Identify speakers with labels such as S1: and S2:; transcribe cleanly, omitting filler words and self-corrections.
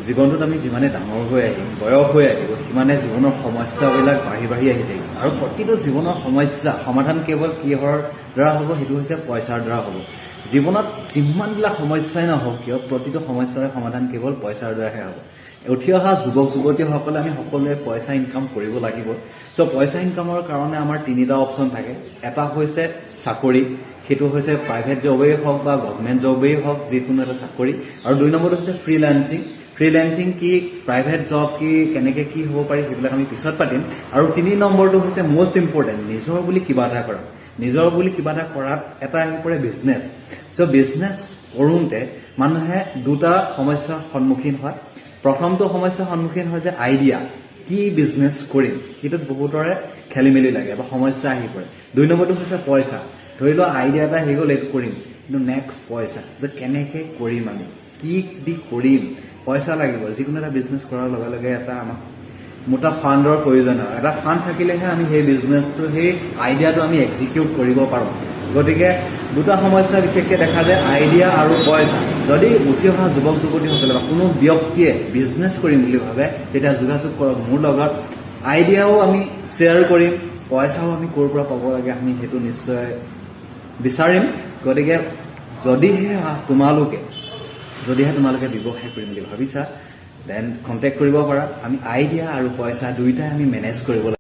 S1: জীৱনটোত আমি যিমানে ডাঙৰ হৈ আহিম বয়স হৈ আহিব সিমানে জীৱনৰ সমস্যাবিলাক বাঢ়ি বাঢ়ি আহি থাকিব আৰু প্ৰতিটো জীৱনৰ সমস্যা সমাধান কেৱল কিহৰ দ্বাৰা হ'ব সেইটো হৈছে পইচাৰ দ্বাৰা হ'ব জীৱনত যিমানবিলাক সমস্যাই নহওক কিয় প্ৰতিটো সমস্যাৰ সমাধান কেৱল পইচাৰ দ্বাৰাহে হ'ব উঠি অহা যুৱক যুৱতীসকলে আমি সকলোৱে পইচা ইনকাম কৰিব লাগিব চ' পইচা ইনকামৰ কাৰণে আমাৰ তিনিটা অপশ্যন থাকে এটা হৈছে চাকৰি সেইটো হৈছে প্ৰাইভেট জবেই হওক বা গভৰ্ণমেণ্ট জবেই হওক যিকোনো এটা চাকৰি আৰু 2 নম্বৰটো হৈছে ফ্ৰিলেন্সিং কি প্ৰাইভেট জব কি কেনেকৈ কি হ'ব পাৰি সেইবিলাক আমি পিছত পাতিম আৰু 3 নম্বৰটো হৈছে মষ্ট ইম্পৰ্টেণ্ট নিজৰ বুলি কিবা এটা কৰা নিজৰ বুলি কিবা এটা কৰাত এটা আহি পৰে বিজনেছ চ' বিজনেছ কৰোঁতে মানুহে দুটা সমস্যাৰ সন্মুখীন হয় প্ৰথমটো সমস্যাৰ সন্মুখীন হয় যে আইডিয়া কি বিজনেছ কৰিম সেইটোত বহুতৰে খেলি মেলি লাগে বা সমস্যা আহি পৰে 2 নম্বৰটো হৈছে পইচা ধৰি লোৱা আইডিয়া এটা আহি গ'ল এইটো কৰিম কিন্তু নেক্সট পইচা যে কেনেকৈ কৰিম আমি কি দি কৰিম পইচা লাগিব যিকোনো এটা বিজনেছ কৰাৰ লগে লগে এটা আমাক মোটা ফাণ্ডৰ প্ৰয়োজন হয় এটা ফাণ্ড থাকিলেহে আমি সেই বিজনেছটো সেই আইডিয়াটো আমি এক্সিকিউট কৰিব পাৰোঁ গতিকে দুটা সমস্যা বিশেষকৈ দেখা যায় আইডিয়া আৰু পইচা যদি উঠি অহা যুৱক যুৱতীসকলে বা কোনো ব্যক্তিয়ে বিজনেছ কৰিম বুলি ভাবে তেতিয়া যোগাযোগ কৰক মোৰ লগত আইডিয়াও আমি শ্বেয়াৰ কৰিম পইচাও আমি ক'ৰ পৰা পাব লাগে আমি সেইটো নিশ্চয় বিচাৰিম গতিকে যদিহে তোমালোকে ব্যৱসায় কৰিম বুলি ভাবিছা দেন কণ্টেক্ট কৰিব পাৰা আমি আইডিয়া আৰু পইচা দুইটাই আমি মেনেজ কৰিব